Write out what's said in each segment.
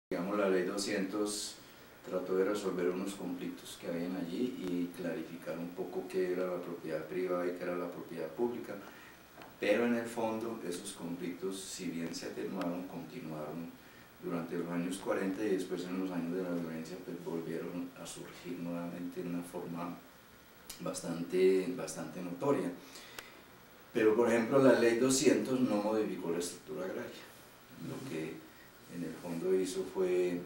Digamos, la ley 200 trató de resolver unos conflictos que habían allí y clarificar un poco qué era la propiedad privada y qué era la propiedad pública, pero en el fondo esos conflictos, si bien se atenuaron, continuaron durante los años 40 y después en los años de la violencia pues volvieron a surgir nuevamente de una forma bastante notoria. Pero por ejemplo la ley 200 no modificó la estructura agraria, lo que en el fondo hizo fue,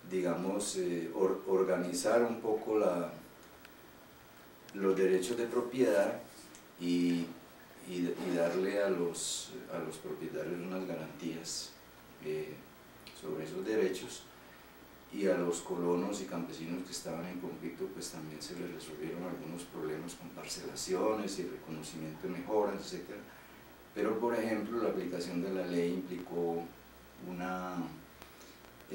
digamos, organizar un poco los derechos de propiedad y darle a los propietarios unas garantías sobre esos derechos, y a los colonos y campesinos que estaban en conflicto pues también se les resolvieron algunos problemas con parcelaciones y reconocimiento de mejoras, etc. Pero por ejemplo la aplicación de la ley implicó una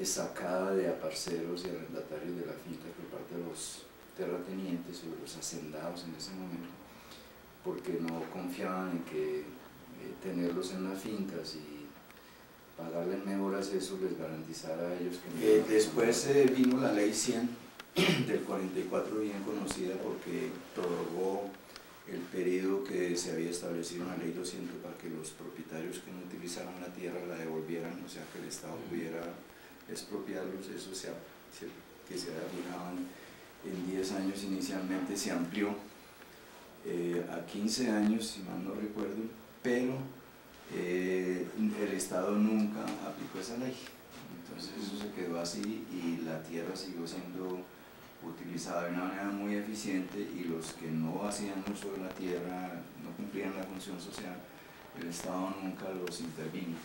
sacada de aparceros y arrendatarios de la finca por parte de los terratenientes o de los hacendados en ese momento, porque no confiaban en que tenerlos en las fincas y pagarles mejoras, eso les garantizara a ellos que después vino la ley 100 del 44, bien conocida porque prorrogó el periodo que se había establecido en la ley 200 para que los propietarios que no utilizaran la tierra la devolvieran, o sea que el Estado pudiera expropiarlos. Eso que se fijaban en 10 años inicialmente, se amplió a 15 años, si mal no recuerdo, pero el Estado nunca aplicó esa ley. Entonces eso se quedó así y la tierra siguió siendo utilizada de una manera muy eficiente, y los que no hacían uso de la tierra, no cumplían la función social, el Estado nunca los intervino.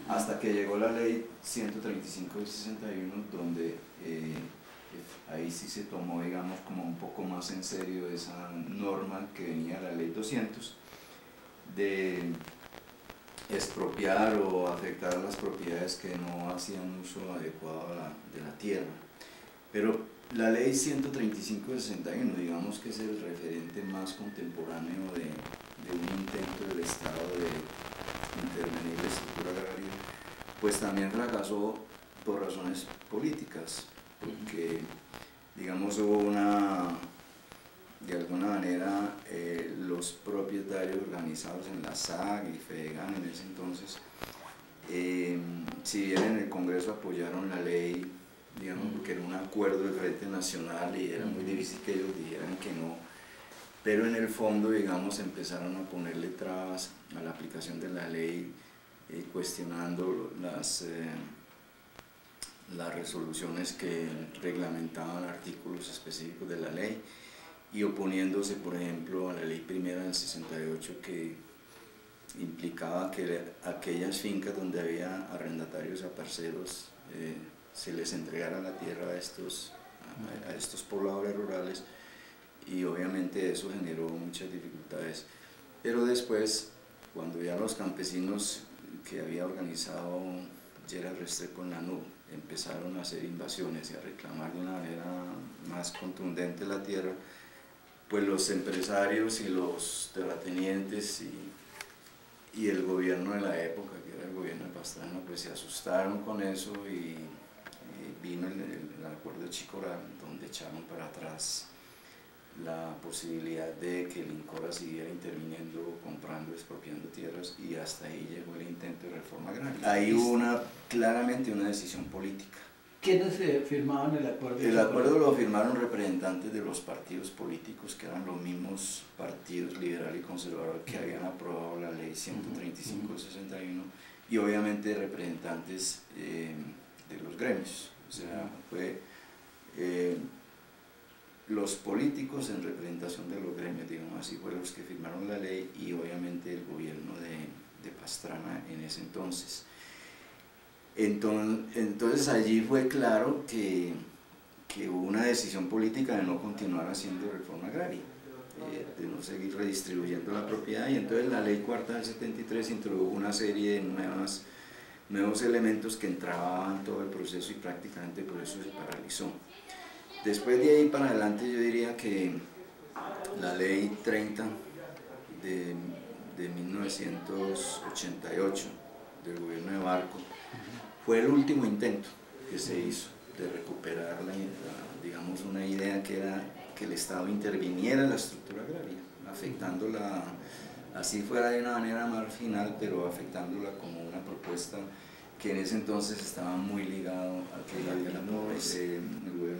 Hasta que llegó la ley 135 del 61, donde ahí sí se tomó, digamos, como un poco más en serio esa norma que venía de la ley 200, de expropiar o afectar a las propiedades que no hacían uso adecuado de la tierra. Pero la ley 135 del 61, digamos que es el referente más contemporáneo de un intento del Estado de intervenir la estructura agraria, pues también fracasó por razones políticas, porque digamos hubo de alguna manera los propietarios organizados en la SAG y FEDEGAN en ese entonces, si bien en el Congreso apoyaron la ley, digamos, porque era un acuerdo del Frente Nacional y era muy difícil que ellos dijeran que no, pero en el fondo, digamos, empezaron a ponerle trabas a la aplicación de la ley, cuestionando las resoluciones que reglamentaban artículos específicos de la ley, y oponiéndose, por ejemplo, a la ley primera del 68, que implicaba que aquellas fincas donde había arrendatarios a parceros se les entregara la tierra a estos pobladores rurales, y obviamente eso generó muchas dificultades. Pero después, cuando ya los campesinos que había organizado Gerald Restrepo en la NUB empezaron a hacer invasiones y a reclamar de una manera más contundente la tierra, pues los empresarios y los terratenientes y el gobierno de la época, que era el gobierno de Pastrana, pues se asustaron con eso, y vino el acuerdo de Chicoral, donde echaron para atrás la posibilidad de que el INCORA siguiera interviniendo, comprando, expropiando tierras, y hasta ahí llegó el intento de reforma agraria. Ahí hubo claramente una decisión política. ¿Quiénes firmaban el acuerdo? El acuerdo lo firmaron representantes de los partidos políticos, que eran los mismos partidos liberal y conservador que habían aprobado la ley 135 del 61, y obviamente representantes de los gremios. O sea, fue los políticos en representación de los gremios, digamos así, fueron los que firmaron la ley, y obviamente el gobierno de Pastrana en ese entonces. Entonces allí fue claro que hubo una decisión política de no continuar haciendo reforma agraria, de no seguir redistribuyendo la propiedad, y entonces la ley cuarta del 73 introdujo una serie de nuevos elementos que entraban todo el proceso, y prácticamente por eso se paralizó. Después de ahí para adelante yo diría que la ley 30 de 1988 del gobierno de Barco fue el último intento que se hizo de recuperar digamos, una idea que era que el Estado interviniera en la estructura agraria, afectándola, así fuera de una manera marginal, pero afectándola como una propuesta que en ese entonces estaba muy ligado a que el gobierno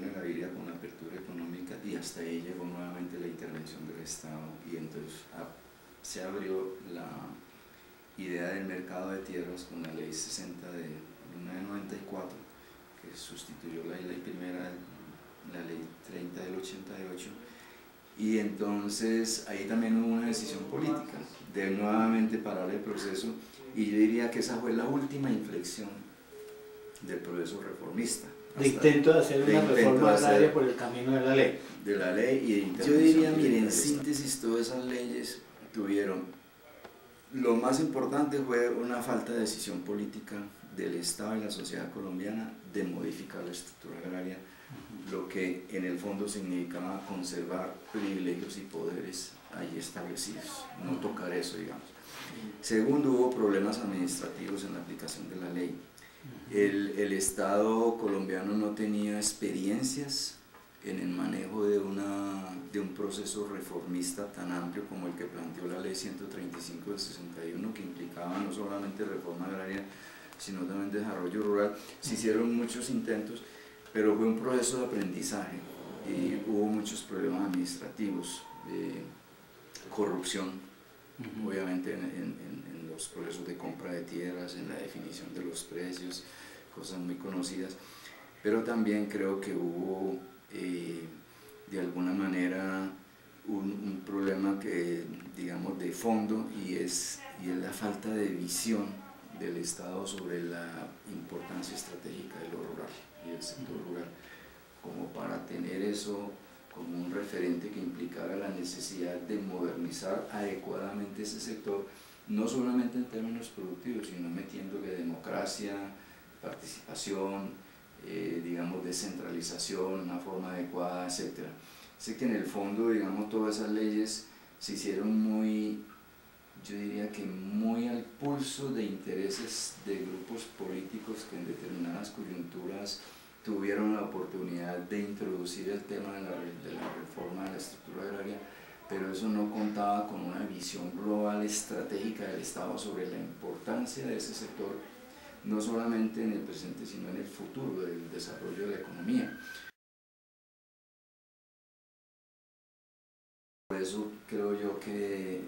de Gaviria con la apertura económica, y hasta ahí llegó nuevamente la intervención del Estado, y entonces se abrió la idea del mercado de tierras con la ley 60 de 1994, que sustituyó la ley primera, la ley 30 del 88, y entonces ahí también hubo una decisión política de nuevamente parar el proceso, y yo diría que esa fue la última inflexión del proceso reformista. De intento de hacer una reforma agraria por el camino de la ley. De la ley y de intervención. Yo diría, miren, en síntesis, todas esas leyes tuvieron, lo más importante fue una falta de decisión política del Estado y la sociedad colombiana de modificar la estructura agraria, lo que en el fondo significaba conservar privilegios y poderes ahí establecidos, no tocar eso, digamos. Segundo, hubo problemas administrativos en la aplicación de la ley. El Estado colombiano no tenía experiencias en el manejo de un proceso reformista tan amplio como el que planteó la ley 135 del 61, que implicaba no solamente reforma agraria, sino también desarrollo rural. Se hicieron muchos intentos, pero fue un proceso de aprendizaje y hubo muchos problemas administrativos, corrupción, obviamente en los procesos de compra de tierras, en la definición de los precios, cosas muy conocidas, pero también creo que hubo de alguna manera un problema que, digamos, de fondo, y es la falta de visión del Estado sobre la importancia estratégica de lo rural y del sector rural, como para tener eso como un referente que implicara la necesidad de modernizar adecuadamente ese sector, no solamente en términos productivos, sino metiéndole democracia, participación, digamos, descentralización, una forma adecuada, etc. Sé que en el fondo, digamos, todas esas leyes se hicieron muy, yo diría que muy al pulso de intereses de grupos políticos que en determinadas coyunturas tuvieron la oportunidad de introducir el tema de la reforma de la estructura agraria, pero eso no contaba con una visión global estratégica del Estado sobre la importancia de ese sector, no solamente en el presente, sino en el futuro del desarrollo de la economía. Por eso creo yo que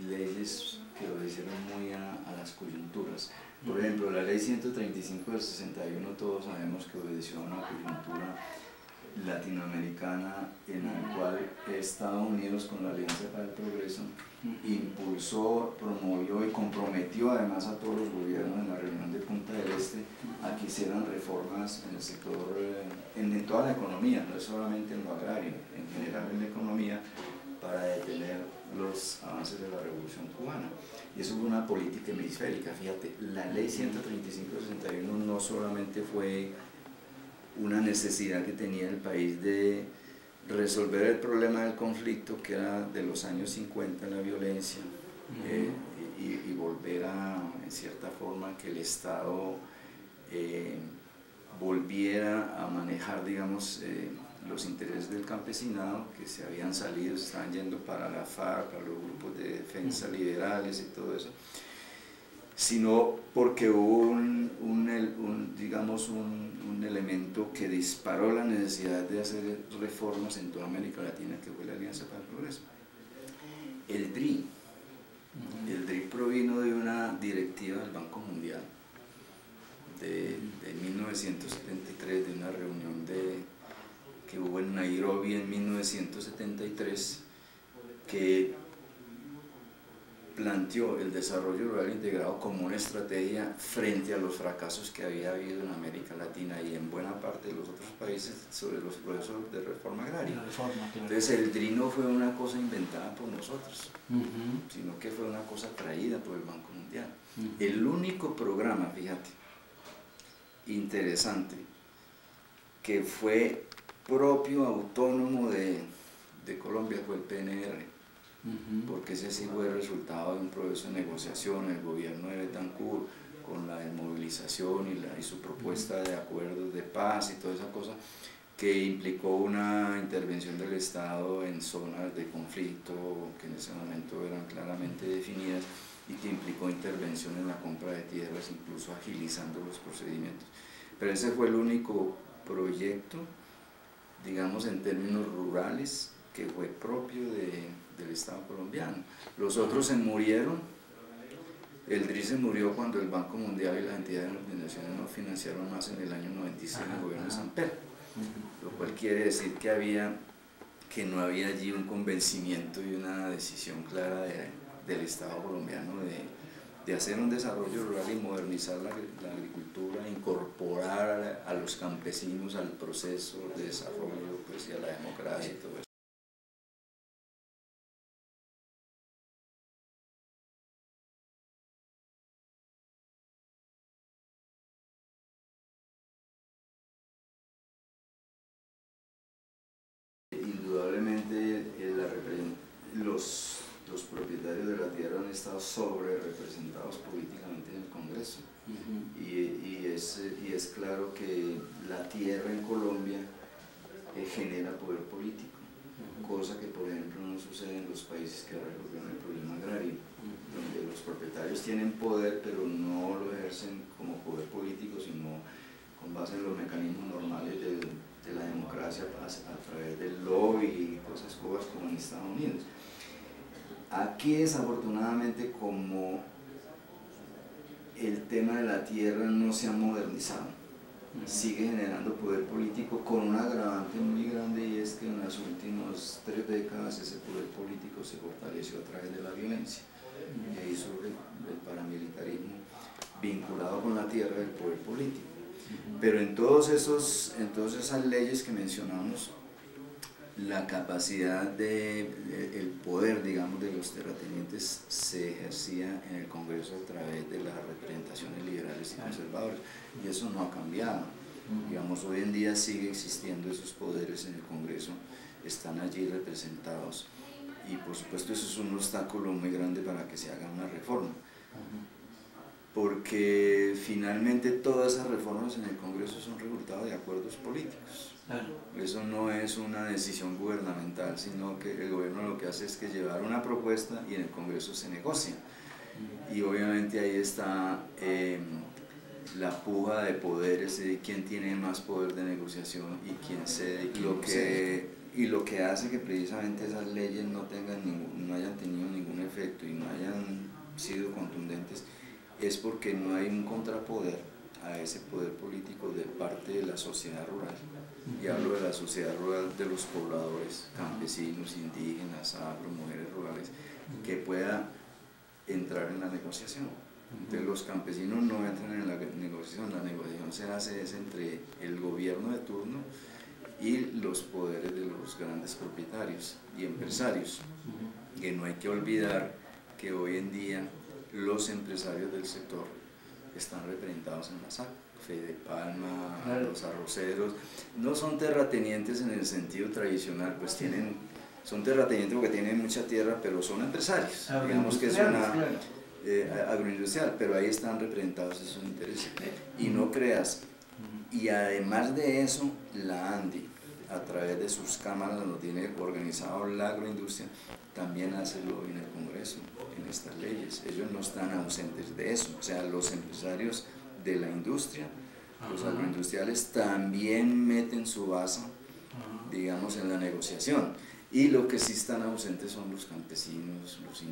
leyes que obedecieron muy a las coyunturas. Por ejemplo, la ley 135 del 61, todos sabemos que obedeció a una coyuntura latinoamericana en la cual Estados Unidos, con la Alianza para el Progreso, impulsó, promovió y comprometió además a todos los gobiernos en la reunión de Punta del Este a que hicieran reformas en el sector, en toda la economía, no es solamente en lo agrario, en general en la economía, para detener los avances de la Revolución Cubana. Y eso fue una política hemisférica. Fíjate, la ley 135-61 no solamente fue una necesidad que tenía el país de resolver el problema del conflicto, que era de los años 50, la violencia, y volver a, en cierta forma, que el Estado volviera a manejar, digamos, los intereses del campesinado, que se habían salido, se estaban yendo para la FARC, para los grupos de defensa liberales y todo eso, sino porque hubo digamos, un elemento que disparó la necesidad de hacer reformas en toda América Latina, que fue la Alianza para el Progreso. El DRI provino de una directiva del Banco Mundial de 1973, de una reunión que hubo en Nairobi en 1973, que planteó el desarrollo rural integrado como una estrategia frente a los fracasos que había habido en América Latina y en buena parte de los otros países sobre los procesos de reforma agraria. Entonces el DRI no fue una cosa inventada por nosotros, sino que fue una cosa traída por el Banco Mundial. El único programa, fíjate, interesante, que fue propio, autónomo de Colombia, fue el PNR, porque ese sí fue el resultado de un proceso de negociación. El gobierno de Betancourt, con la desmovilización y su propuesta de acuerdos de paz y toda esa cosa, que implicó una intervención del Estado en zonas de conflicto que en ese momento eran claramente definidas y que implicó intervención en la compra de tierras, incluso agilizando los procedimientos. Pero ese fue el único proyecto, digamos en términos rurales, que fue propio del Estado colombiano. Los otros se murieron. El DRI se murió cuando el Banco Mundial y las entidades de organizaciones no financiaron más en el año 96 en el gobierno de Samper, lo cual quiere decir que no había allí un convencimiento y una decisión clara del Estado colombiano de hacer un desarrollo rural y modernizar la agricultura, incorporar a los campesinos al proceso de desarrollo, pues, y a la democracia y todo eso. Indudablemente los propietarios de la tierra han estado sobre representados políticamente en el Congreso. Y es claro que la tierra en Colombia genera poder político, cosa que por ejemplo no sucede en los países que ahora resolvieron el problema agrario, donde los propietarios tienen poder pero no lo ejercen como poder político, sino con base en los mecanismos normales de la democracia a través del lobby y cosas como en Estados Unidos. Aquí desafortunadamente, como el tema de la tierra no se ha modernizado, sigue generando poder político con un agravante muy grande, y es que en las últimas 3 décadas ese poder político se fortaleció a través de la violencia, y ahí surge el paramilitarismo vinculado con la tierra del poder político. Pero en todas esas leyes que mencionamos, la capacidad el poder, digamos, de los terratenientes se ejercía en el Congreso a través de las representaciones liberales y conservadoras, y eso no ha cambiado. Digamos, hoy en día sigue existiendo esos poderes en el Congreso, están allí representados, y por supuesto eso es un obstáculo muy grande para que se haga una reforma, porque finalmente todas esas reformas en el Congreso son resultado de acuerdos políticos. Eso no es una decisión gubernamental, sino que el gobierno lo que hace es que llevar una propuesta y en el Congreso se negocia. Y obviamente ahí está la puja de poderes, de quién tiene más poder de negociación y quién cede. Y lo que hace que precisamente esas leyes no hayan tenido ningún efecto y no hayan sido contundentes es porque no hay un contrapoder a ese poder político de parte de la sociedad rural. Y hablo de la sociedad rural, de los pobladores, campesinos, indígenas, afro, mujeres rurales, que pueda entrar en la negociación. Entonces los campesinos no entran en la negociación se hace entre el gobierno de turno y los poderes de los grandes propietarios y empresarios. Que no hay que olvidar que hoy en día los empresarios del sector están representados en la SAC. Fede Palma, los arroceros, no son terratenientes en el sentido tradicional, pues son terratenientes porque tienen mucha tierra, pero son empresarios, digamos que es una agroindustrial, pero ahí están representados esos intereses. Y no creas, y además de eso, la ANDI, a través de sus cámaras donde tiene organizado la agroindustria, también hace lobby en el Congreso, en estas leyes. Ellos no están ausentes de eso, o sea, los empresarios de la industria, los agroindustriales también meten su baza, digamos, en la negociación, y lo que sí están ausentes son los campesinos, los indígenas.